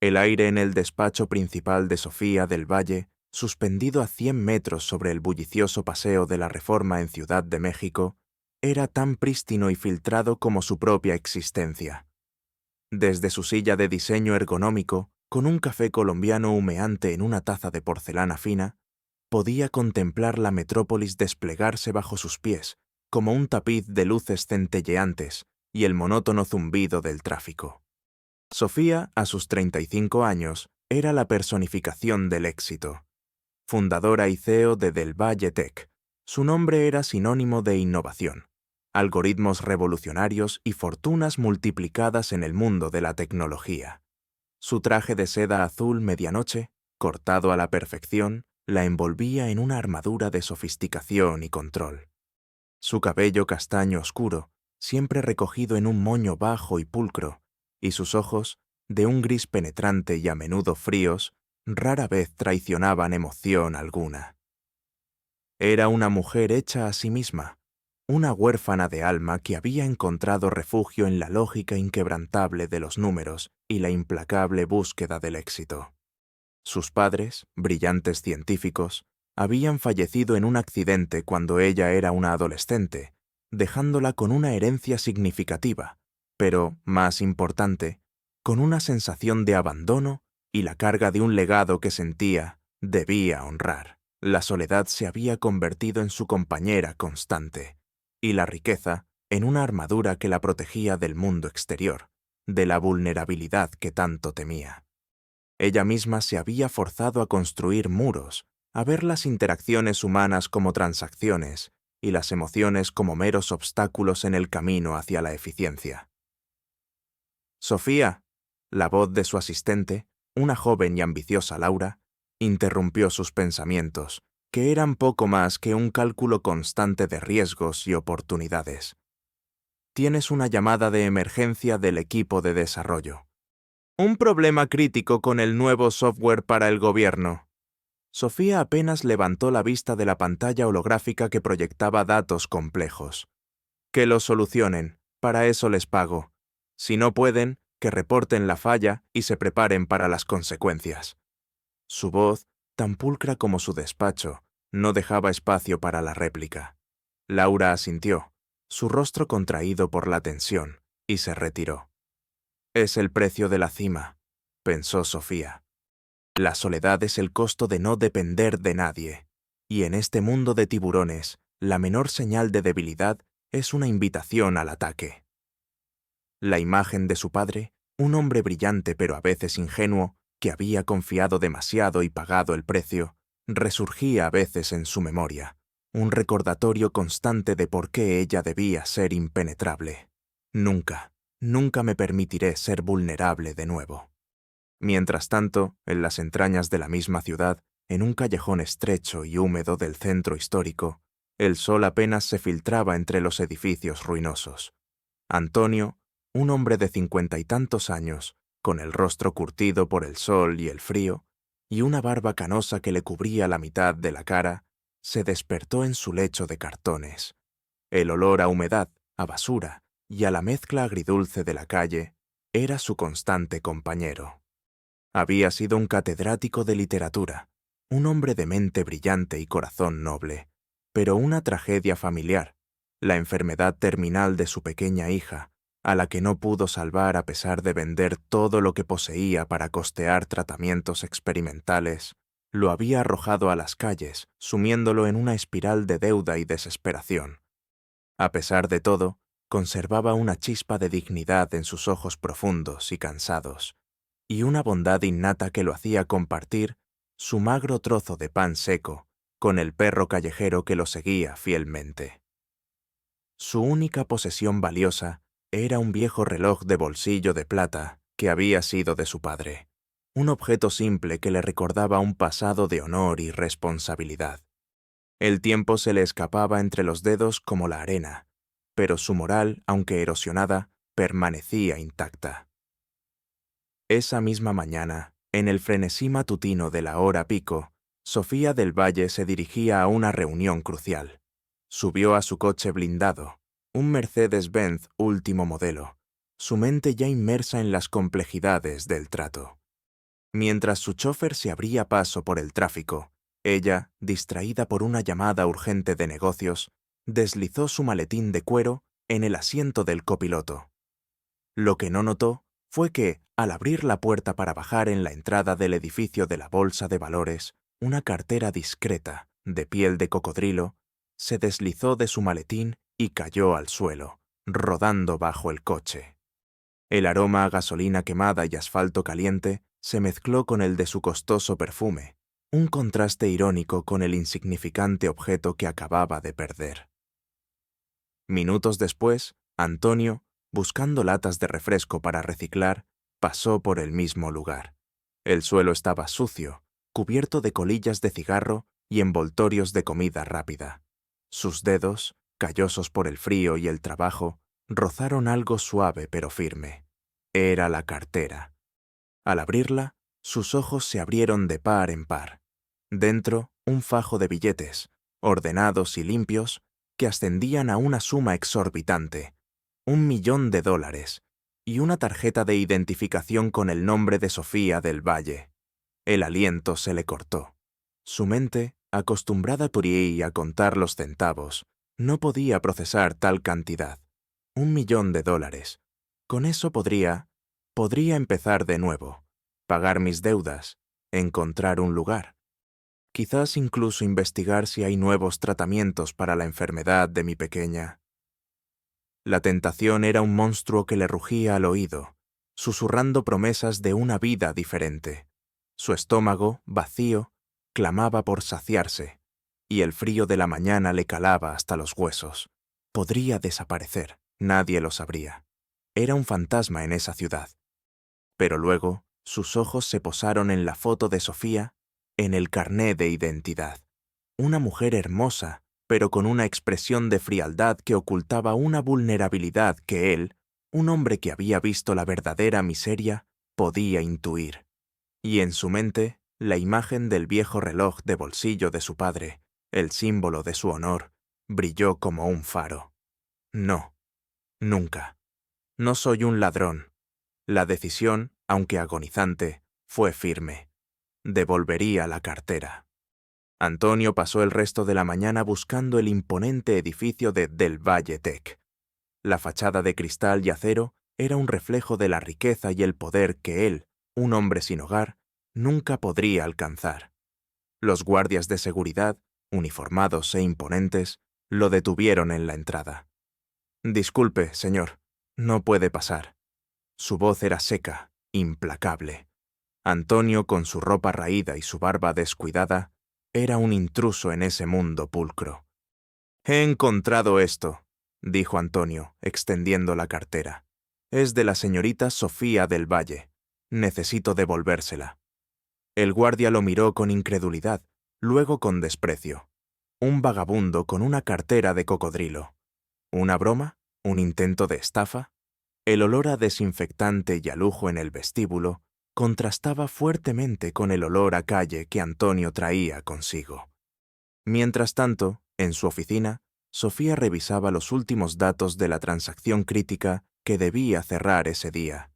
El aire en el despacho principal de Sofía del Valle, suspendido a 100 metros sobre el bullicioso paseo de la Reforma en Ciudad de México, era tan prístino y filtrado como su propia existencia. Desde su silla de diseño ergonómico, con un café colombiano humeante en una taza de porcelana fina, podía contemplar la metrópolis desplegarse bajo sus pies, como un tapiz de luces centelleantes y el monótono zumbido del tráfico. Sofía, a sus 35 años, era la personificación del éxito. Fundadora y CEO de Del Valle Tech, su nombre era sinónimo de innovación, algoritmos revolucionarios y fortunas multiplicadas en el mundo de la tecnología. Su traje de seda azul medianoche, cortado a la perfección, la envolvía en una armadura de sofisticación y control. Su cabello castaño oscuro, siempre recogido en un moño bajo y pulcro, y sus ojos, de un gris penetrante y a menudo fríos, rara vez traicionaban emoción alguna. Era una mujer hecha a sí misma, una huérfana de alma que había encontrado refugio en la lógica inquebrantable de los números y la implacable búsqueda del éxito. Sus padres, brillantes científicos, habían fallecido en un accidente cuando ella era una adolescente, dejándola con una herencia significativa, pero, más importante, con una sensación de abandono y la carga de un legado que sentía debía honrar. La soledad se había convertido en su compañera constante, y la riqueza en una armadura que la protegía del mundo exterior, de la vulnerabilidad que tanto temía. Ella misma se había forzado a construir muros, a ver las interacciones humanas como transacciones y las emociones como meros obstáculos en el camino hacia la eficiencia. Sofía, la voz de su asistente, una joven y ambiciosa Laura, interrumpió sus pensamientos, que eran poco más que un cálculo constante de riesgos y oportunidades. Tienes una llamada de emergencia del equipo de desarrollo. Un problema crítico con el nuevo software para el gobierno. Sofía apenas levantó la vista de la pantalla holográfica que proyectaba datos complejos. Que lo solucionen, para eso les pago. Si no pueden, que reporten la falla y se preparen para las consecuencias. Su voz, tan pulcra como su despacho, no dejaba espacio para la réplica. Laura asintió, su rostro contraído por la tensión, y se retiró. Es el precio de la cima, pensó Sofía. La soledad es el costo de no depender de nadie, y en este mundo de tiburones, la menor señal de debilidad es una invitación al ataque. La imagen de su padre, un hombre brillante pero a veces ingenuo, que había confiado demasiado y pagado el precio, resurgía a veces en su memoria, un recordatorio constante de por qué ella debía ser impenetrable. Nunca me permitiré ser vulnerable de nuevo. Mientras tanto, en las entrañas de la misma ciudad, en un callejón estrecho y húmedo del centro histórico, el sol apenas se filtraba entre los edificios ruinosos. Antonio, un hombre de 50 y tantos años, con el rostro curtido por el sol y el frío, y una barba canosa que le cubría la mitad de la cara, se despertó en su lecho de cartones. El olor a humedad, a basura y a la mezcla agridulce de la calle era su constante compañero. Había sido un catedrático de literatura, un hombre de mente brillante y corazón noble, pero una tragedia familiar, la enfermedad terminal de su pequeña hija, a la que no pudo salvar a pesar de vender todo lo que poseía para costear tratamientos experimentales, lo había arrojado a las calles, sumiéndolo en una espiral de deuda y desesperación. A pesar de todo, conservaba una chispa de dignidad en sus ojos profundos y cansados, y una bondad innata que lo hacía compartir su magro trozo de pan seco con el perro callejero que lo seguía fielmente. Su única posesión valiosa era un viejo reloj de bolsillo de plata que había sido de su padre, un objeto simple que le recordaba un pasado de honor y responsabilidad. El tiempo se le escapaba entre los dedos como la arena, pero su moral, aunque erosionada, permanecía intacta. Esa misma mañana, en el frenesí matutino de la hora pico, Sofía del Valle se dirigía a una reunión crucial. Subió a su coche blindado, un Mercedes-Benz último modelo, su mente ya inmersa en las complejidades del trato. Mientras su chofer se abría paso por el tráfico, ella, distraída por una llamada urgente de negocios, deslizó su maletín de cuero en el asiento del copiloto. Lo que no notó fue que, al abrir la puerta para bajar en la entrada del edificio de la Bolsa de Valores, una cartera discreta, de piel de cocodrilo, se deslizó de su maletín y cayó al suelo, rodando bajo el coche. El aroma a gasolina quemada y asfalto caliente se mezcló con el de su costoso perfume, un contraste irónico con el insignificante objeto que acababa de perder. Minutos después, Antonio, buscando latas de refresco para reciclar, pasó por el mismo lugar. El suelo estaba sucio, cubierto de colillas de cigarro y envoltorios de comida rápida. Sus dedos, callosos por el frío y el trabajo, rozaron algo suave pero firme. Era la cartera. Al abrirla, sus ojos se abrieron de par en par. Dentro, un fajo de billetes, ordenados y limpios, que ascendían a una suma exorbitante, $1.000.000, y una tarjeta de identificación con el nombre de Sofía del Valle. El aliento se le cortó. Su mente, acostumbrada y a contar los centavos, no podía procesar tal cantidad. $1.000.000. Con eso podría empezar de nuevo, pagar mis deudas, encontrar un lugar. Quizás incluso investigar si hay nuevos tratamientos para la enfermedad de mi pequeña. La tentación era un monstruo que le rugía al oído, susurrando promesas de una vida diferente. Su estómago, vacío, clamaba por saciarse, y el frío de la mañana le calaba hasta los huesos. Podría desaparecer, nadie lo sabría. Era un fantasma en esa ciudad. Pero luego, sus ojos se posaron en la foto de Sofía, en el carné de identidad. Una mujer hermosa, pero con una expresión de frialdad que ocultaba una vulnerabilidad que él, un hombre que había visto la verdadera miseria, podía intuir. Y en su mente, la imagen del viejo reloj de bolsillo de su padre, el símbolo de su honor, brilló como un faro. No, nunca. No soy un ladrón. La decisión, aunque agonizante, fue firme. Devolvería la cartera. Antonio pasó el resto de la mañana buscando el imponente edificio de Del Valle Tech. La fachada de cristal y acero era un reflejo de la riqueza y el poder que él, un hombre sin hogar, nunca podría alcanzar. Los guardias de seguridad, uniformados e imponentes, lo detuvieron en la entrada. «Disculpe, señor, no puede pasar». Su voz era seca, implacable. Antonio, con su ropa raída y su barba descuidada, era un intruso en ese mundo pulcro. «He encontrado esto», dijo Antonio, extendiendo la cartera. «Es de la señorita Sofía del Valle. Necesito devolvérsela». El guardia lo miró con incredulidad, luego con desprecio. Un vagabundo con una cartera de cocodrilo. ¿Una broma? ¿Un intento de estafa? El olor a desinfectante y a lujo en el vestíbulo contrastaba fuertemente con el olor a calle que Antonio traía consigo. Mientras tanto, en su oficina, Sofía revisaba los últimos datos de la transacción crítica que debía cerrar ese día.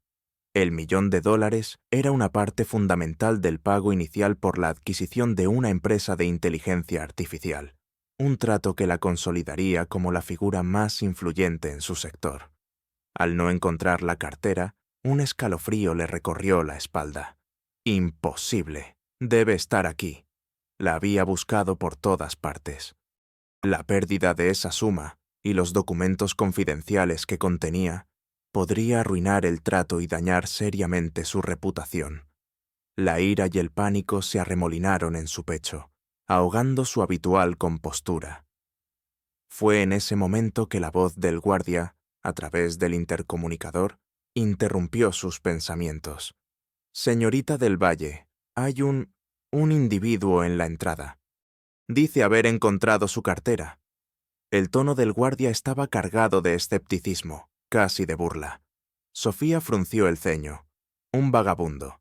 El $1.000.000 era una parte fundamental del pago inicial por la adquisición de una empresa de inteligencia artificial, un trato que la consolidaría como la figura más influyente en su sector. Al no encontrar la cartera, un escalofrío le recorrió la espalda. Imposible. Debe estar aquí. La había buscado por todas partes. La pérdida de esa suma y los documentos confidenciales que contenía podría arruinar el trato y dañar seriamente su reputación. La ira y el pánico se arremolinaron en su pecho, ahogando su habitual compostura. Fue en ese momento que la voz del guardia, a través del intercomunicador, interrumpió sus pensamientos. «Señorita del Valle, hay un individuo en la entrada. Dice haber encontrado su cartera». El tono del guardia estaba cargado de escepticismo, casi de burla. Sofía frunció el ceño. Un vagabundo.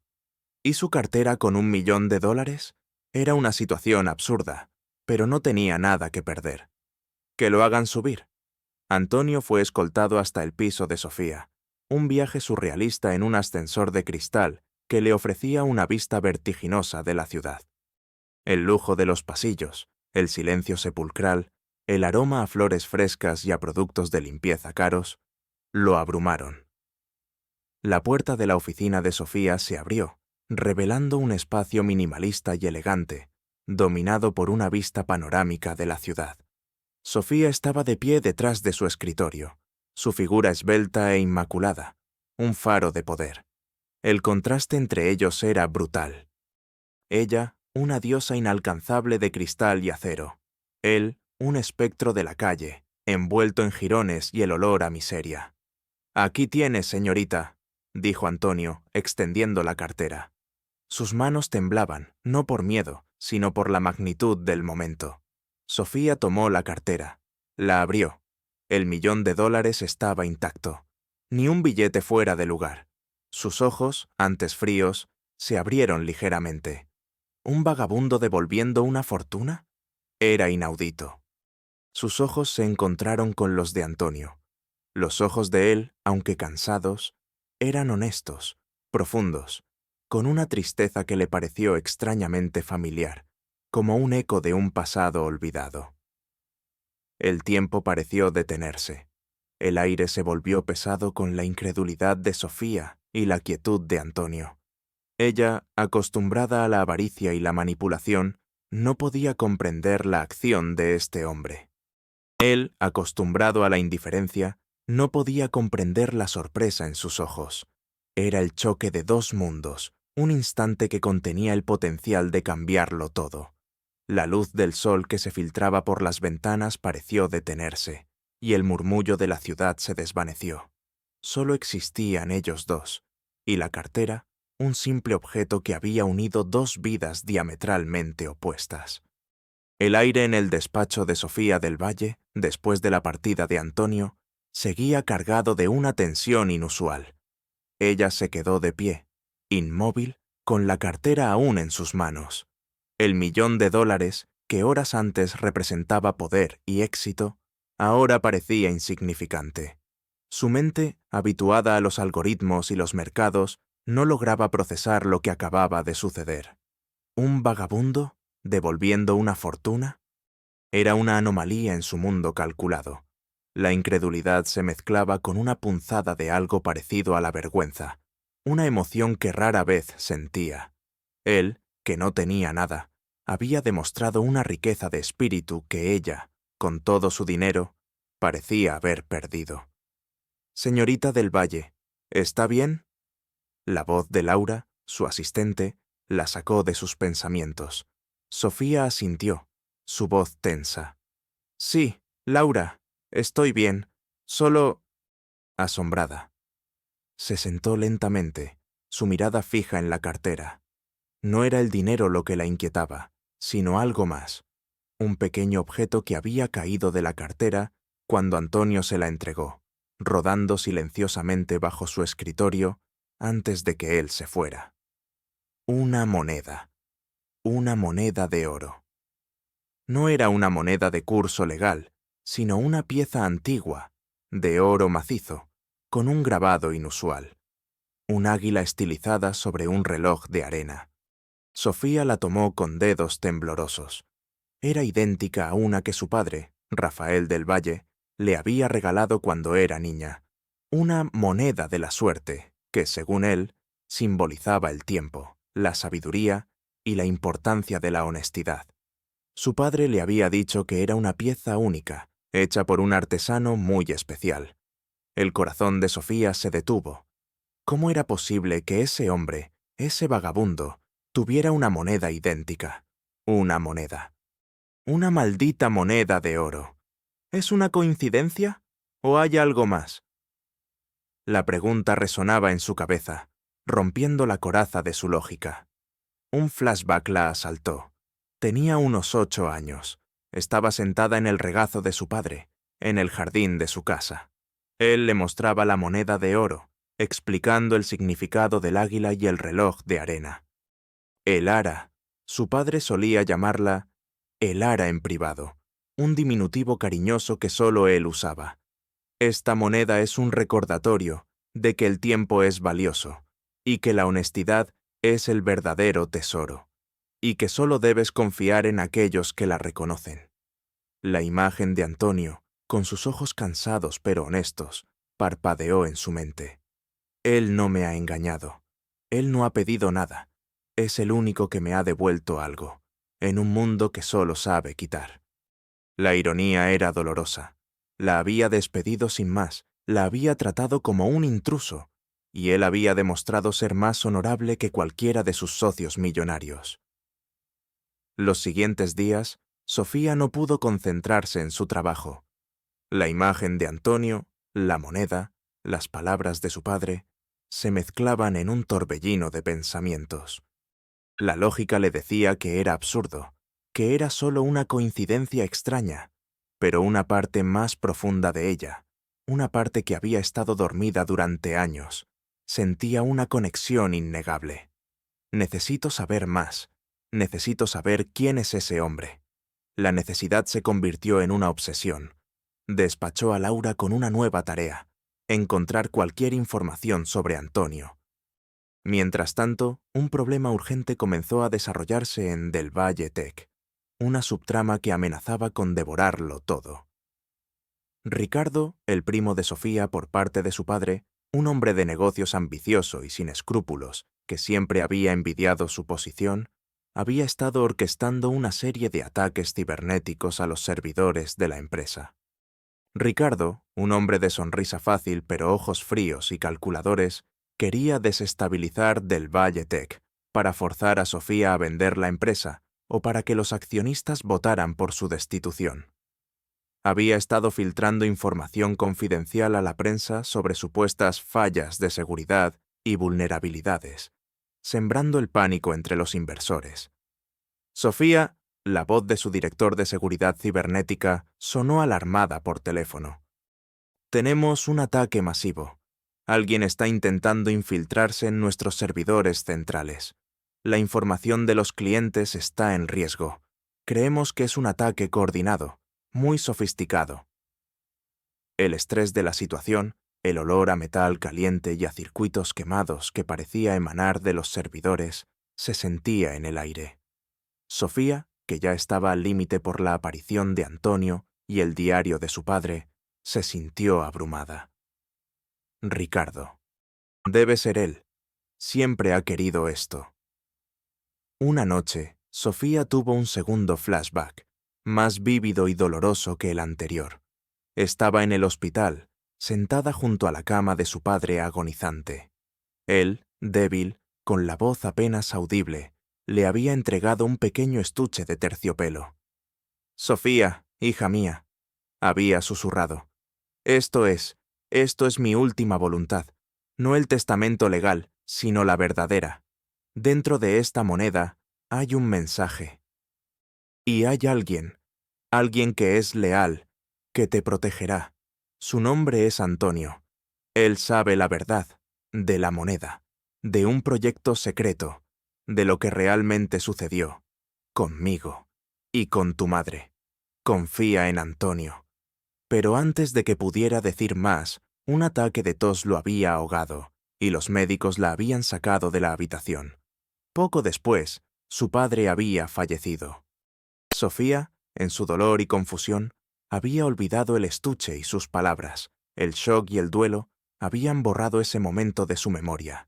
¿Y su cartera con $1.000.000? Era una situación absurda, pero no tenía nada que perder. «Que lo hagan subir». Antonio fue escoltado hasta el piso de Sofía, un viaje surrealista en un ascensor de cristal que le ofrecía una vista vertiginosa de la ciudad. El lujo de los pasillos, el silencio sepulcral, el aroma a flores frescas y a productos de limpieza caros, lo abrumaron. La puerta de la oficina de Sofía se abrió, revelando un espacio minimalista y elegante, dominado por una vista panorámica de la ciudad. Sofía estaba de pie detrás de su escritorio, su figura esbelta e inmaculada, un faro de poder. El contraste entre ellos era brutal. Ella, una diosa inalcanzable de cristal y acero. Él, un espectro de la calle, envuelto en jirones y el olor a miseria. «Aquí tienes, señorita», dijo Antonio, extendiendo la cartera. Sus manos temblaban, no por miedo, sino por la magnitud del momento. Sofía tomó la cartera, la abrió. El $1.000.000 estaba intacto. Ni un billete fuera de lugar. Sus ojos, antes fríos, se abrieron ligeramente. ¿Un vagabundo devolviendo una fortuna? Era inaudito. Sus ojos se encontraron con los de Antonio. Los ojos de él, aunque cansados, eran honestos, profundos, con una tristeza que le pareció extrañamente familiar, como un eco de un pasado olvidado. El tiempo pareció detenerse. El aire se volvió pesado con la incredulidad de Sofía y la quietud de Antonio. Ella, acostumbrada a la avaricia y la manipulación, no podía comprender la acción de este hombre. Él, acostumbrado a la indiferencia, no podía comprender la sorpresa en sus ojos. Era el choque de dos mundos, un instante que contenía el potencial de cambiarlo todo. La luz del sol que se filtraba por las ventanas pareció detenerse, y el murmullo de la ciudad se desvaneció. Solo existían ellos dos, y la cartera, un simple objeto que había unido dos vidas diametralmente opuestas. El aire en el despacho de Sofía del Valle, después de la partida de Antonio, seguía cargado de una tensión inusual. Ella se quedó de pie, inmóvil, con la cartera aún en sus manos. El $1.000.000, que horas antes representaba poder y éxito, ahora parecía insignificante. Su mente, habituada a los algoritmos y los mercados, no lograba procesar lo que acababa de suceder. ¿Un vagabundo devolviendo una fortuna? Era una anomalía en su mundo calculado. La incredulidad se mezclaba con una punzada de algo parecido a la vergüenza, una emoción que rara vez sentía. Él, que no tenía nada, había demostrado una riqueza de espíritu que ella, con todo su dinero, parecía haber perdido. «Señorita del Valle, ¿está bien?» La voz de Laura, su asistente, la sacó de sus pensamientos. Sofía asintió, su voz tensa. «Sí, Laura, estoy bien. Solo...» Asombrada. Se sentó lentamente, su mirada fija en la cartera. No era el dinero lo que la inquietaba, sino algo más. Un pequeño objeto que había caído de la cartera cuando Antonio se la entregó, rodando silenciosamente bajo su escritorio antes de que él se fuera. Una moneda de oro. No era una moneda de curso legal, sino una pieza antigua, de oro macizo, con un grabado inusual. Un águila estilizada sobre un reloj de arena. Sofía la tomó con dedos temblorosos. Era idéntica a una que su padre, Rafael del Valle, le había regalado cuando era niña. Una moneda de la suerte que, según él, simbolizaba el tiempo, la sabiduría y la importancia de la honestidad. Su padre le había dicho que era una pieza única, hecha por un artesano muy especial. El corazón de Sofía se detuvo. ¿Cómo era posible que ese hombre, ese vagabundo, tuviera una moneda idéntica? Una moneda. Una maldita moneda de oro. ¿Es una coincidencia? ¿O hay algo más? La pregunta resonaba en su cabeza, rompiendo la coraza de su lógica. Un flashback la asaltó. Tenía unos 8 años. Estaba sentada en el regazo de su padre, en el jardín de su casa. Él le mostraba la moneda de oro, explicando el significado del águila y el reloj de arena. El ara. Su padre solía llamarla el ara en privado, un diminutivo cariñoso que solo él usaba. Esta moneda es un recordatorio de que el tiempo es valioso y que la honestidad es el verdadero tesoro, y que solo debes confiar en aquellos que la reconocen. La imagen de Antonio, con sus ojos cansados pero honestos, parpadeó en su mente. Él no me ha engañado. Él no ha pedido nada. Es el único que me ha devuelto algo, en un mundo que solo sabe quitar. La ironía era dolorosa. La había despedido sin más, la había tratado como un intruso, y él había demostrado ser más honorable que cualquiera de sus socios millonarios. Los siguientes días, Sofía no pudo concentrarse en su trabajo. La imagen de Antonio, la moneda, las palabras de su padre, se mezclaban en un torbellino de pensamientos. La lógica le decía que era absurdo, que era solo una coincidencia extraña, pero una parte más profunda de ella, una parte que había estado dormida durante años, sentía una conexión innegable. Necesito saber más. Necesito saber quién es ese hombre. La necesidad se convirtió en una obsesión. Despachó a Laura con una nueva tarea: encontrar cualquier información sobre Antonio. Mientras tanto, un problema urgente comenzó a desarrollarse en Del Valle Tech, una subtrama que amenazaba con devorarlo todo. Ricardo, el primo de Sofía por parte de su padre, un hombre de negocios ambicioso y sin escrúpulos, que siempre había envidiado su posición, había estado orquestando una serie de ataques cibernéticos a los servidores de la empresa. Ricardo, un hombre de sonrisa fácil pero ojos fríos y calculadores, quería desestabilizar Del Valle Tech para forzar a Sofía a vender la empresa o para que los accionistas votaran por su destitución. Había estado filtrando información confidencial a la prensa sobre supuestas fallas de seguridad y vulnerabilidades, sembrando el pánico entre los inversores. Sofía, la voz de su director de seguridad cibernética, sonó alarmada por teléfono. Tenemos un ataque masivo. Alguien está intentando infiltrarse en nuestros servidores centrales. La información de los clientes está en riesgo. Creemos que es un ataque coordinado, muy sofisticado. El estrés de la situación, el olor a metal caliente y a circuitos quemados que parecía emanar de los servidores, se sentía en el aire. Sofía, que ya estaba al límite por la aparición de Antonio y el diario de su padre, se sintió abrumada. Ricardo. Debe ser él. Siempre ha querido esto. Una noche, Sofía tuvo un segundo flashback, más vívido y doloroso que el anterior. Estaba en el hospital, sentada junto a la cama de su padre agonizante. Él, débil, con la voz apenas audible, le había entregado un pequeño estuche de terciopelo. «Sofía, hija mía», había susurrado. Esto es mi última voluntad, no el testamento legal, sino la verdadera. Dentro de esta moneda hay un mensaje. Y hay alguien que es leal, que te protegerá. Su nombre es Antonio. Él sabe la verdad, de la moneda, de un proyecto secreto, de lo que realmente sucedió, conmigo y con tu madre. Confía en Antonio. Pero antes de que pudiera decir más, un ataque de tos lo había ahogado, y los médicos la habían sacado de la habitación. Poco después, su padre había fallecido. Sofía, en su dolor y confusión, había olvidado el estuche y sus palabras. El shock y el duelo habían borrado ese momento de su memoria.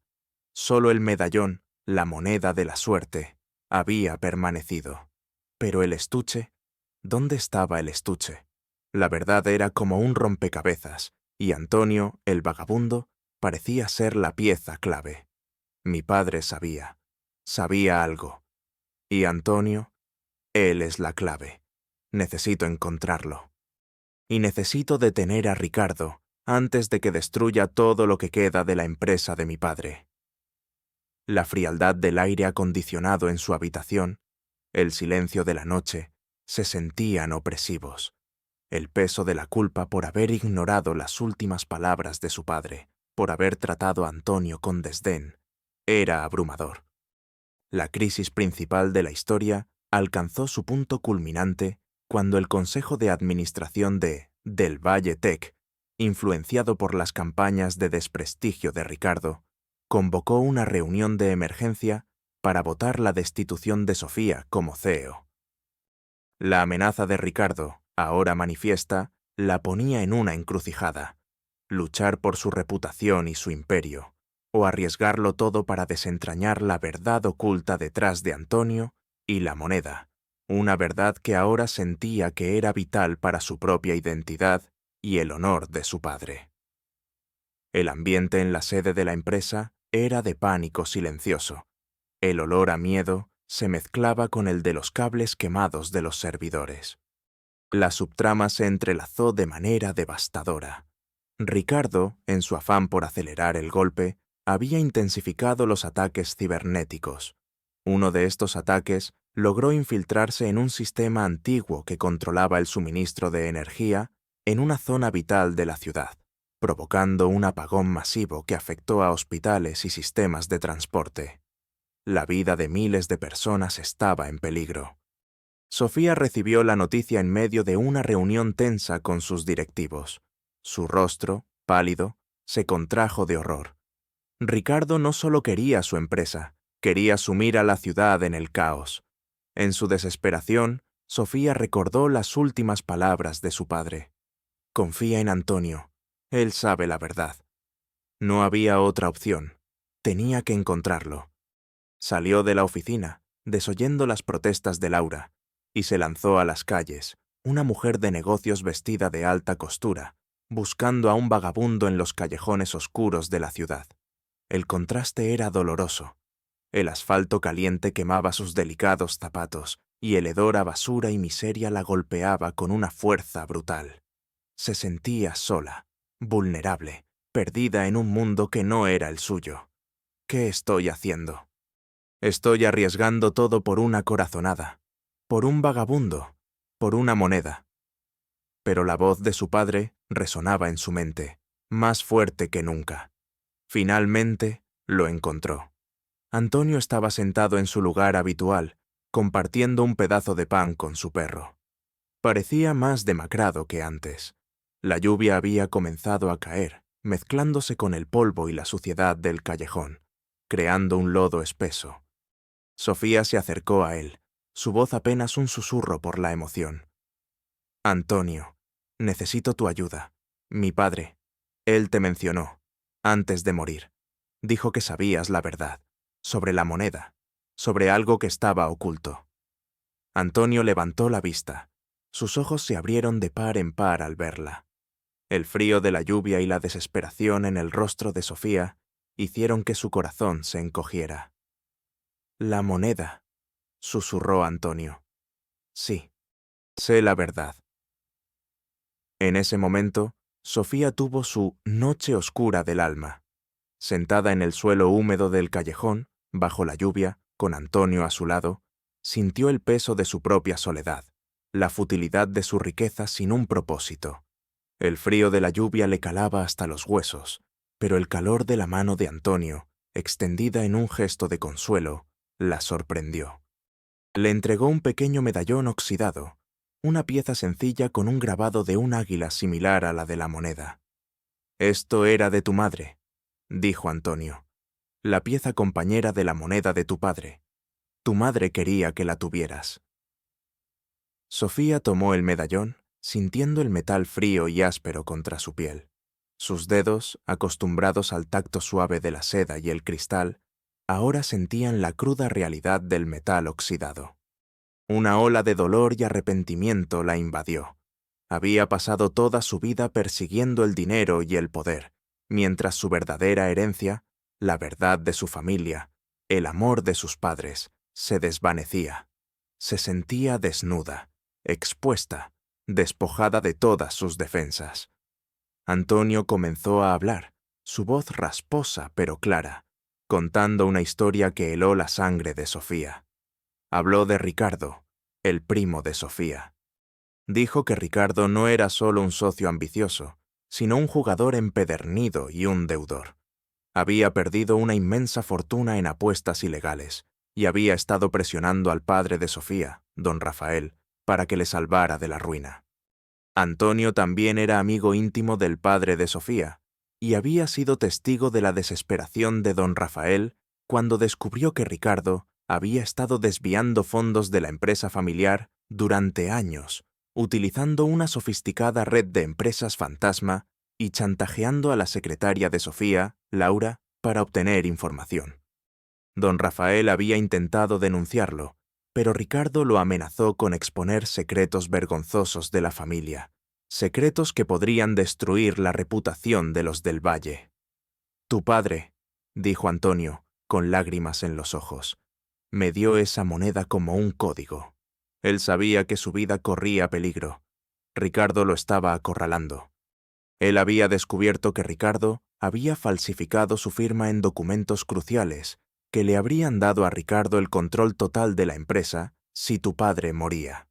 Solo el medallón, la moneda de la suerte, había permanecido. Pero el estuche, ¿dónde estaba el estuche? La verdad era como un rompecabezas, y Antonio, el vagabundo, parecía ser la pieza clave. Mi padre sabía algo. Y Antonio, él es la clave. Necesito encontrarlo. Y necesito detener a Ricardo antes de que destruya todo lo que queda de la empresa de mi padre. La frialdad del aire acondicionado en su habitación, el silencio de la noche, se sentían opresivos. El peso de la culpa por haber ignorado las últimas palabras de su padre, por haber tratado a Antonio con desdén, era abrumador. La crisis principal de la historia alcanzó su punto culminante cuando el Consejo de Administración de Del Valle Tech, influenciado por las campañas de desprestigio de Ricardo, convocó una reunión de emergencia para votar la destitución de Sofía como CEO. La amenaza de Ricardo, ahora manifiesta, la ponía en una encrucijada: luchar por su reputación y su imperio, o arriesgarlo todo para desentrañar la verdad oculta detrás de Antonio y la moneda, una verdad que ahora sentía que era vital para su propia identidad y el honor de su padre. El ambiente en la sede de la empresa era de pánico silencioso. El olor a miedo se mezclaba con el de los cables quemados de los servidores. La subtrama se entrelazó de manera devastadora. Ricardo, en su afán por acelerar el golpe, había intensificado los ataques cibernéticos. Uno de estos ataques logró infiltrarse en un sistema antiguo que controlaba el suministro de energía en una zona vital de la ciudad, provocando un apagón masivo que afectó a hospitales y sistemas de transporte. La vida de miles de personas estaba en peligro. Sofía recibió la noticia en medio de una reunión tensa con sus directivos. Su rostro, pálido, se contrajo de horror. Ricardo no solo quería su empresa, quería sumir a la ciudad en el caos. En su desesperación, Sofía recordó las últimas palabras de su padre. Confía en Antonio. Él sabe la verdad. No había otra opción. Tenía que encontrarlo. Salió de la oficina, desoyendo las protestas de Laura, y se lanzó a las calles, una mujer de negocios vestida de alta costura, buscando a un vagabundo en los callejones oscuros de la ciudad. El contraste era doloroso. El asfalto caliente quemaba sus delicados zapatos, y el hedor a basura y miseria la golpeaba con una fuerza brutal. Se sentía sola, vulnerable, perdida en un mundo que no era el suyo. ¿Qué estoy haciendo? Estoy arriesgando todo por una corazonada, por un vagabundo, por una moneda. Pero la voz de su padre resonaba en su mente, más fuerte que nunca. Finalmente, lo encontró. Antonio estaba sentado en su lugar habitual, compartiendo un pedazo de pan con su perro. Parecía más demacrado que antes. La lluvia había comenzado a caer, mezclándose con el polvo y la suciedad del callejón, creando un lodo espeso. Sofía se acercó a él, su voz apenas un susurro por la emoción. Antonio, necesito tu ayuda. Mi padre, él te mencionó, antes de morir. Dijo que sabías la verdad, sobre la moneda, sobre algo que estaba oculto. Antonio levantó la vista. Sus ojos se abrieron de par en par al verla. El frío de la lluvia y la desesperación en el rostro de Sofía hicieron que su corazón se encogiera. La moneda, susurró Antonio. Sí, sé la verdad. En ese momento, Sofía tuvo su noche oscura del alma. Sentada en el suelo húmedo del callejón, bajo la lluvia, con Antonio a su lado, sintió el peso de su propia soledad, la futilidad de su riqueza sin un propósito. El frío de la lluvia le calaba hasta los huesos, pero el calor de la mano de Antonio, extendida en un gesto de consuelo, la sorprendió. Le entregó un pequeño medallón oxidado, una pieza sencilla con un grabado de un águila similar a la de la moneda. «Esto era de tu madre», dijo Antonio, «la pieza compañera de la moneda de tu padre. Tu madre quería que la tuvieras». Sofía tomó el medallón, sintiendo el metal frío y áspero contra su piel. Sus dedos, acostumbrados al tacto suave de la seda y el cristal, ahora sentían la cruda realidad del metal oxidado. Una ola de dolor y arrepentimiento la invadió. Había pasado toda su vida persiguiendo el dinero y el poder, mientras su verdadera herencia, la verdad de su familia, el amor de sus padres, se desvanecía. Se sentía desnuda, expuesta, despojada de todas sus defensas. Antonio comenzó a hablar, su voz rasposa pero clara, contando una historia que heló la sangre de Sofía. Habló de Ricardo, el primo de Sofía. Dijo que Ricardo no era solo un socio ambicioso, sino un jugador empedernido y un deudor. Había perdido una inmensa fortuna en apuestas ilegales y había estado presionando al padre de Sofía, don Rafael, para que le salvara de la ruina. Antonio también era amigo íntimo del padre de Sofía, y había sido testigo de la desesperación de don Rafael cuando descubrió que Ricardo había estado desviando fondos de la empresa familiar durante años, utilizando una sofisticada red de empresas fantasma y chantajeando a la secretaria de Sofía, Laura, para obtener información. Don Rafael había intentado denunciarlo, pero Ricardo lo amenazó con exponer secretos vergonzosos de la familia, secretos que podrían destruir la reputación de los del Valle. «Tu padre», dijo Antonio, con lágrimas en los ojos, «me dio esa moneda como un código. Él sabía que su vida corría peligro. Ricardo lo estaba acorralando. Él había descubierto que Ricardo había falsificado su firma en documentos cruciales que le habrían dado a Ricardo el control total de la empresa si tu padre moría.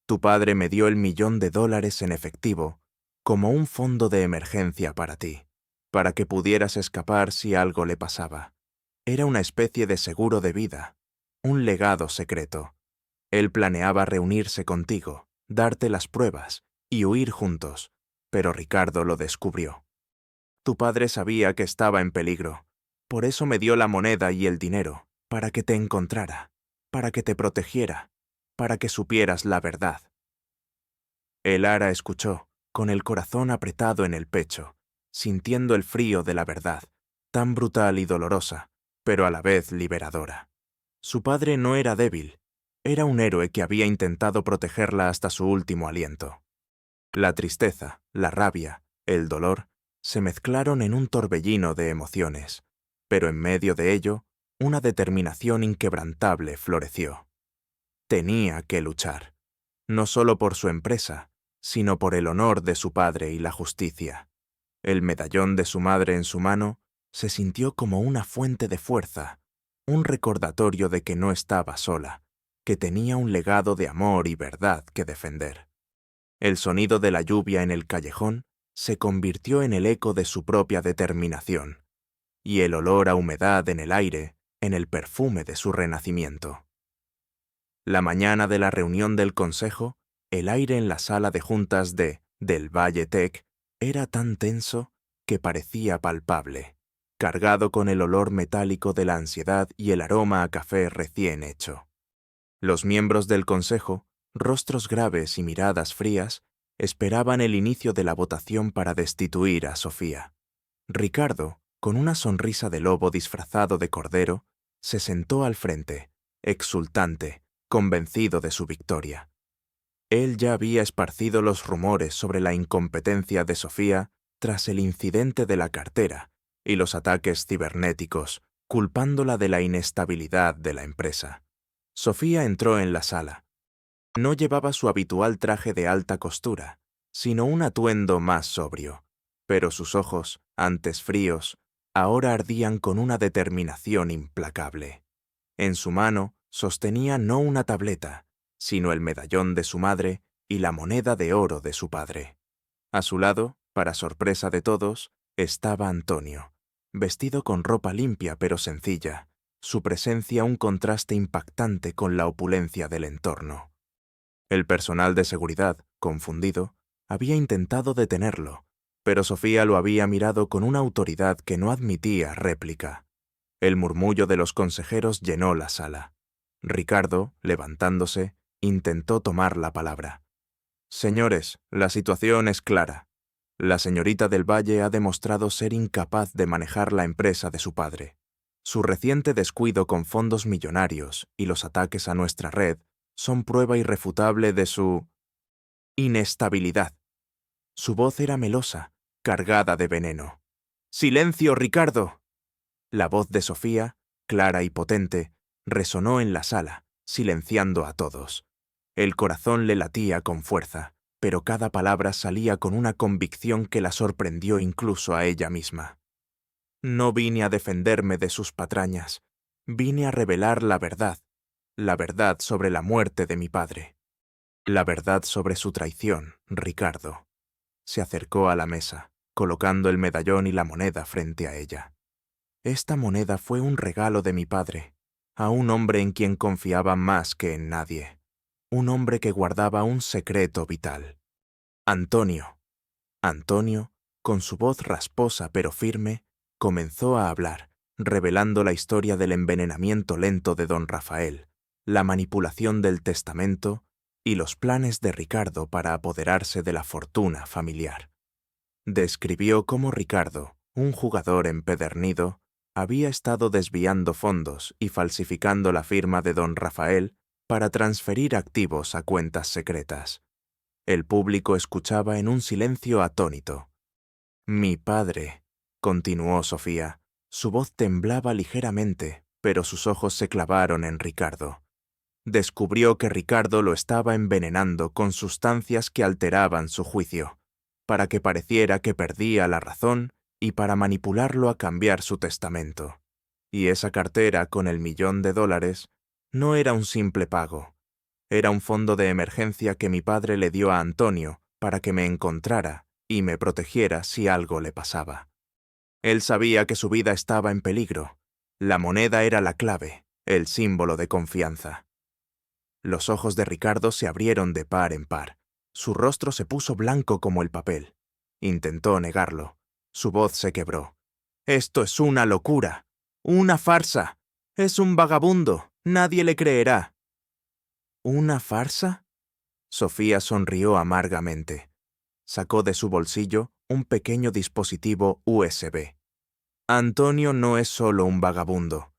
Tu padre me dio el $1.000.000 en efectivo como un fondo de emergencia para ti, para que pudieras escapar si algo le pasaba. Era una especie de seguro de vida, un legado secreto. Él planeaba reunirse contigo, darte las pruebas y huir juntos, pero Ricardo lo descubrió. Tu padre sabía que estaba en peligro, por eso me dio la moneda y el dinero, para que te encontrara, para que te protegiera, para que supieras la verdad». El Ara escuchó, con el corazón apretado en el pecho, sintiendo el frío de la verdad, tan brutal y dolorosa, pero a la vez liberadora. Su padre no era débil, era un héroe que había intentado protegerla hasta su último aliento. La tristeza, la rabia, el dolor, se mezclaron en un torbellino de emociones, pero en medio de ello, una determinación inquebrantable floreció. Tenía que luchar, no solo por su empresa, sino por el honor de su padre y la justicia. El medallón de su madre en su mano se sintió como una fuente de fuerza, un recordatorio de que no estaba sola, que tenía un legado de amor y verdad que defender. El sonido de la lluvia en el callejón se convirtió en el eco de su propia determinación, y el olor a humedad en el aire en el perfume de su renacimiento. La mañana de la reunión del consejo, el aire en la sala de juntas del Valle Tech era tan tenso que parecía palpable, cargado con el olor metálico de la ansiedad y el aroma a café recién hecho. Los miembros del consejo, rostros graves y miradas frías, esperaban el inicio de la votación para destituir a Sofía. Ricardo, con una sonrisa de lobo disfrazado de cordero, se sentó al frente, exultante, convencido de su victoria. Él ya había esparcido los rumores sobre la incompetencia de Sofía tras el incidente de la cartera y los ataques cibernéticos, culpándola de la inestabilidad de la empresa. Sofía entró en la sala. No llevaba su habitual traje de alta costura, sino un atuendo más sobrio, pero sus ojos, antes fríos, ahora ardían con una determinación implacable. En su mano sostenía no una tableta, sino el medallón de su madre y la moneda de oro de su padre. A su lado, para sorpresa de todos, estaba Antonio, vestido con ropa limpia pero sencilla, su presencia un contraste impactante con la opulencia del entorno. El personal de seguridad, confundido, había intentado detenerlo, pero Sofía lo había mirado con una autoridad que no admitía réplica. El murmullo de los consejeros llenó la sala. Ricardo, levantándose, intentó tomar la palabra. «Señores, la situación es clara. La señorita del Valle ha demostrado ser incapaz de manejar la empresa de su padre. Su reciente descuido con fondos millonarios y los ataques a nuestra red son prueba irrefutable de su inestabilidad». Su voz era melosa, cargada de veneno. «¡Silencio, Ricardo!». La voz de Sofía, clara y potente, resonó en la sala, silenciando a todos. El corazón le latía con fuerza, pero cada palabra salía con una convicción que la sorprendió incluso a ella misma. «No vine a defenderme de sus patrañas, vine a revelar la verdad sobre la muerte de mi padre. La verdad sobre su traición, Ricardo». Se acercó a la mesa, colocando el medallón y la moneda frente a ella. «Esta moneda fue un regalo de mi padre, a un hombre en quien confiaba más que en nadie, un hombre que guardaba un secreto vital. Antonio. Antonio Con su voz rasposa pero firme, comenzó a hablar, revelando la historia del envenenamiento lento de don Rafael, la manipulación del testamento y los planes de Ricardo para apoderarse de la fortuna familiar. Describió cómo Ricardo, un jugador empedernido, había estado desviando fondos y falsificando la firma de don Rafael para transferir activos a cuentas secretas. El público escuchaba en un silencio atónito. «Mi padre», continuó Sofía. Su voz temblaba ligeramente, pero sus ojos se clavaron en Ricardo. Descubrió que Ricardo lo estaba envenenando con sustancias que alteraban su juicio, para que pareciera que perdía la razón y para manipularlo a cambiar su testamento. Y esa cartera con el $1.000.000 no era un simple pago. Era un fondo de emergencia que mi padre le dio a Antonio para que me encontrara y me protegiera si algo le pasaba. Él sabía que su vida estaba en peligro. La moneda era la clave, el símbolo de confianza. Los ojos de Ricardo se abrieron de par en par. Su rostro se puso blanco como el papel. Intentó negarlo. Su voz se quebró. «Esto es una locura. Una farsa. Es un vagabundo. Nadie le creerá». ¿Una farsa? Sofía sonrió amargamente. Sacó de su bolsillo un pequeño dispositivo USB. Antonio no es solo un vagabundo.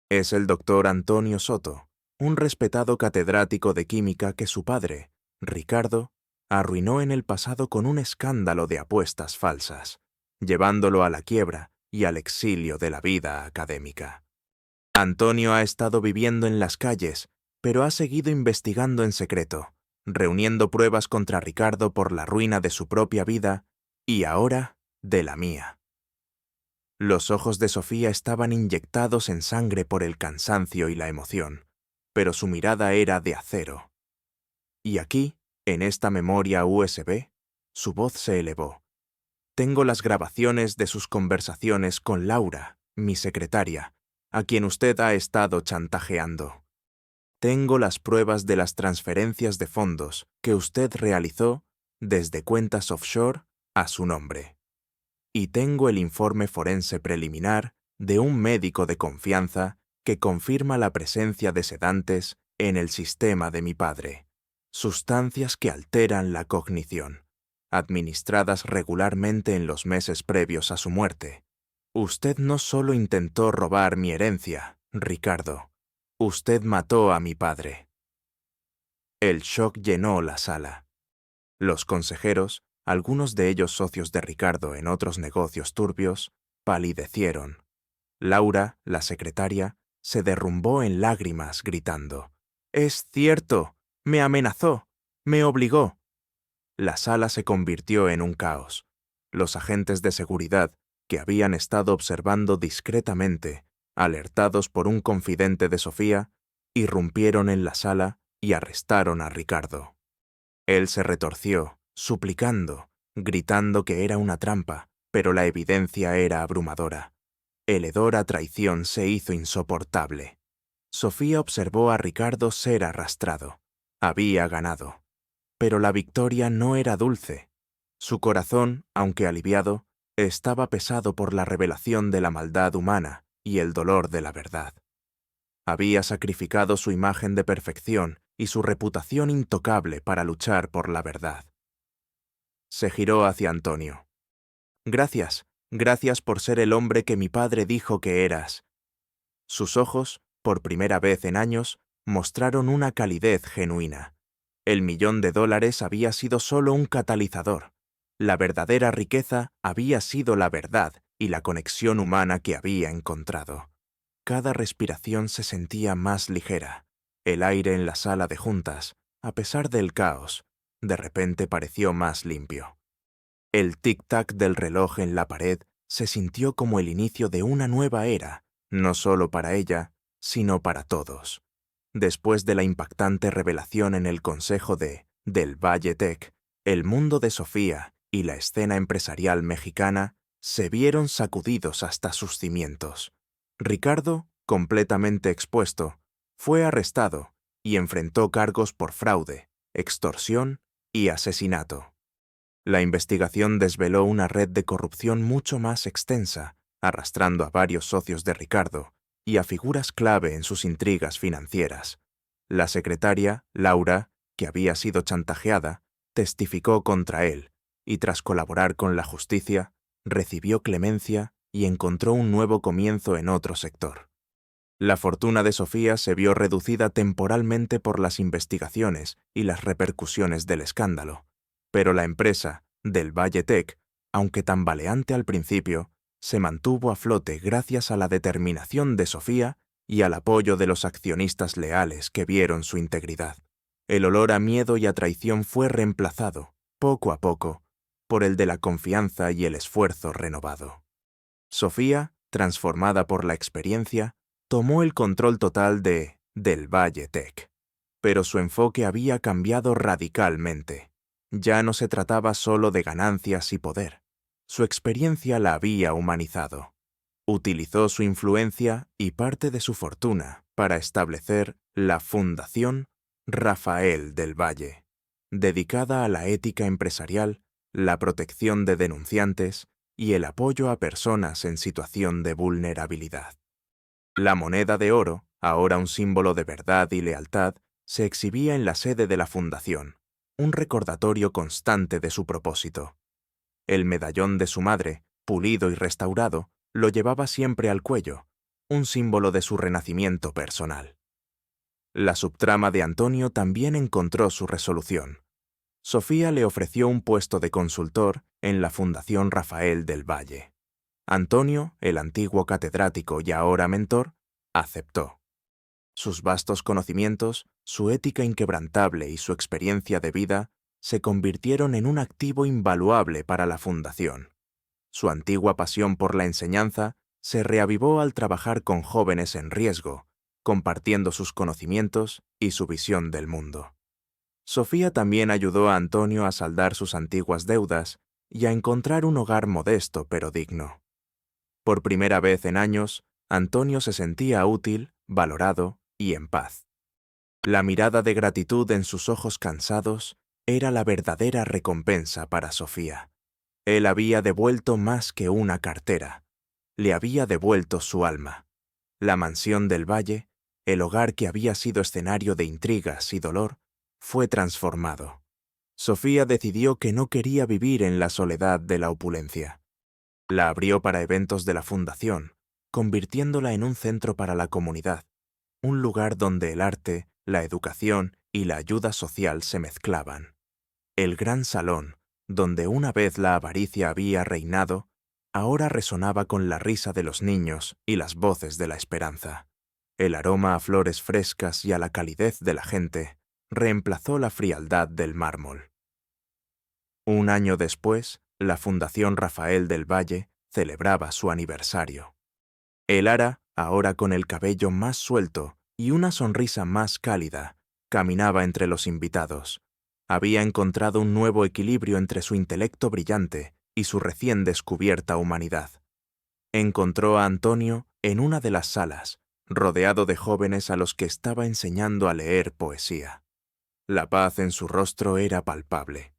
Es el doctor Antonio Soto, un respetado catedrático de química que su padre, Ricardo, arruinó en el pasado con un escándalo de apuestas falsas, llevándolo a la quiebra y al exilio de la vida académica. Antonio ha estado viviendo en las calles, pero ha seguido investigando en secreto, reuniendo pruebas contra Ricardo por la ruina de su propia vida y ahora de la mía. Los ojos de Sofía estaban inyectados en sangre por el cansancio y la emoción, pero su mirada era de acero. Y aquí, en esta memoria USB, su voz se elevó. Tengo las grabaciones de sus conversaciones con Laura, mi secretaria, a quien usted ha estado chantajeando. Tengo las pruebas de las transferencias de fondos que usted realizó desde cuentas offshore a su nombre. Y tengo el informe forense preliminar de un médico de confianza que confirma la presencia de sedantes en el sistema de mi padre, sustancias que alteran la cognición, administradas regularmente en los meses previos a su muerte. Usted no solo intentó robar mi herencia, Ricardo. Usted mató a mi padre. El shock llenó la sala. Los consejeros, algunos de ellos socios de Ricardo en otros negocios turbios, palidecieron. Laura, la secretaria, se derrumbó en lágrimas gritando: «¡Es cierto! ¡Me amenazó! ¡Me obligó!». La sala se convirtió en un caos. Los agentes de seguridad, que habían estado observando discretamente, alertados por un confidente de Sofía, irrumpieron en la sala y arrestaron a Ricardo. Él se retorció, suplicando, gritando que era una trampa, pero la evidencia era abrumadora. El hedor a traición se hizo insoportable. Sofía observó a Ricardo ser arrastrado. Había ganado. Pero la victoria no era dulce. Su corazón, aunque aliviado, estaba pesado por la revelación de la maldad humana y el dolor de la verdad. Había sacrificado su imagen de perfección y su reputación intocable para luchar por la verdad. Se giró hacia Antonio. «Gracias, gracias por ser el hombre que mi padre dijo que eras». Sus ojos, por primera vez en años, mostraron una calidez genuina. El $1.000.000 había sido solo un catalizador. La verdadera riqueza había sido la verdad y la conexión humana que había encontrado. Cada respiración se sentía más ligera. El aire en la sala de juntas, a pesar del caos, de repente pareció más limpio. El tic-tac del reloj en la pared se sintió como el inicio de una nueva era, no solo para ella, sino para todos. Después de la impactante revelación en el Consejo del Valle Tech, el mundo de Sofía y la escena empresarial mexicana se vieron sacudidos hasta sus cimientos. Ricardo, completamente expuesto, fue arrestado y enfrentó cargos por fraude, extorsión y asesinato. La investigación desveló una red de corrupción mucho más extensa, arrastrando a varios socios de Ricardo y a figuras clave en sus intrigas financieras. La secretaria, Laura, que había sido chantajeada, testificó contra él y, tras colaborar con la justicia, recibió clemencia y encontró un nuevo comienzo en otro sector. La fortuna de Sofía se vio reducida temporalmente por las investigaciones y las repercusiones del escándalo, pero la empresa, Del Valle Tech, aunque tambaleante al principio, se mantuvo a flote gracias a la determinación de Sofía y al apoyo de los accionistas leales que vieron su integridad. El olor a miedo y a traición fue reemplazado, poco a poco, por el de la confianza y el esfuerzo renovado. Sofía, transformada por la experiencia, tomó el control total de Del Valle Tech. Pero su enfoque había cambiado radicalmente. Ya no se trataba solo de ganancias y poder. Su experiencia la había humanizado. Utilizó su influencia y parte de su fortuna para establecer la Fundación Rafael del Valle, dedicada a la ética empresarial, la protección de denunciantes y el apoyo a personas en situación de vulnerabilidad. La moneda de oro, ahora un símbolo de verdad y lealtad, se exhibía en la sede de la fundación, un recordatorio constante de su propósito. El medallón de su madre, pulido y restaurado, lo llevaba siempre al cuello, un símbolo de su renacimiento personal. La subtrama de Antonio también encontró su resolución. Sofía le ofreció un puesto de consultor en la Fundación Rafael del Valle. Antonio, el antiguo catedrático y ahora mentor, aceptó. Sus vastos conocimientos, su ética inquebrantable y su experiencia de vida se convirtieron en un activo invaluable para la fundación. Su antigua pasión por la enseñanza se reavivó al trabajar con jóvenes en riesgo, compartiendo sus conocimientos y su visión del mundo. Sofía también ayudó a Antonio a saldar sus antiguas deudas y a encontrar un hogar modesto pero digno. Por primera vez en años, Antonio se sentía útil, valorado y en paz. La mirada de gratitud en sus ojos cansados era la verdadera recompensa para Sofía. Él había devuelto más que una cartera. Le había devuelto su alma. La mansión del Valle, el hogar que había sido escenario de intrigas y dolor, fue transformado. Sofía decidió que no quería vivir en la soledad de la opulencia. La abrió para eventos de la fundación, convirtiéndola en un centro para la comunidad, un lugar donde el arte, la educación y la ayuda social se mezclaban. El gran salón, donde una vez la avaricia había reinado, ahora resonaba con la risa de los niños y las voces de la esperanza. El aroma a flores frescas y a la calidez de la gente reemplazó la frialdad del mármol. Un año después, la Fundación Rafael del Valle celebraba su aniversario. El ara, ahora con el cabello más suelto y una sonrisa más cálida, caminaba entre los invitados. Había encontrado un nuevo equilibrio entre su intelecto brillante y su recién descubierta humanidad. Encontró a Antonio en una de las salas, rodeado de jóvenes a los que estaba enseñando a leer poesía. La paz en su rostro era palpable.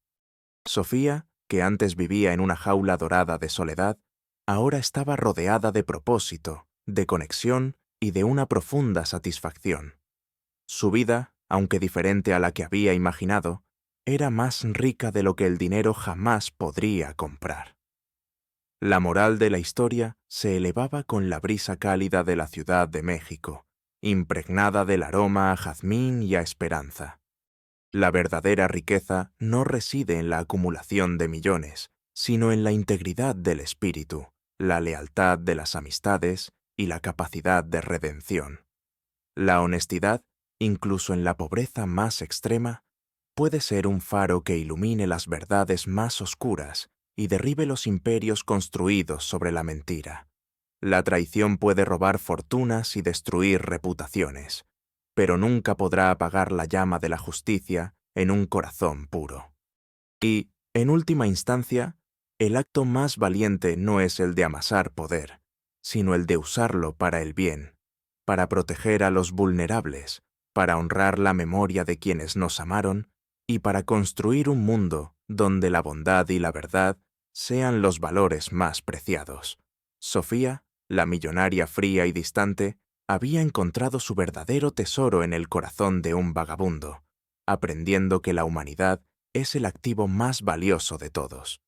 Sofía, que antes vivía en una jaula dorada de soledad, ahora estaba rodeada de propósito, de conexión y de una profunda satisfacción. Su vida, aunque diferente a la que había imaginado, era más rica de lo que el dinero jamás podría comprar. La moral de la historia se elevaba con la brisa cálida de la Ciudad de México, impregnada del aroma a jazmín y a esperanza. La verdadera riqueza no reside en la acumulación de millones, sino en la integridad del espíritu, la lealtad de las amistades y la capacidad de redención. La honestidad, incluso en la pobreza más extrema, puede ser un faro que ilumine las verdades más oscuras y derribe los imperios construidos sobre la mentira. La traición puede robar fortunas y destruir reputaciones, pero nunca podrá apagar la llama de la justicia en un corazón puro. Y, en última instancia, el acto más valiente no es el de amasar poder, sino el de usarlo para el bien, para proteger a los vulnerables, para honrar la memoria de quienes nos amaron y para construir un mundo donde la bondad y la verdad sean los valores más preciados. Sofía, la millonaria fría y distante, había encontrado su verdadero tesoro en el corazón de un vagabundo, aprendiendo que la humanidad es el activo más valioso de todos.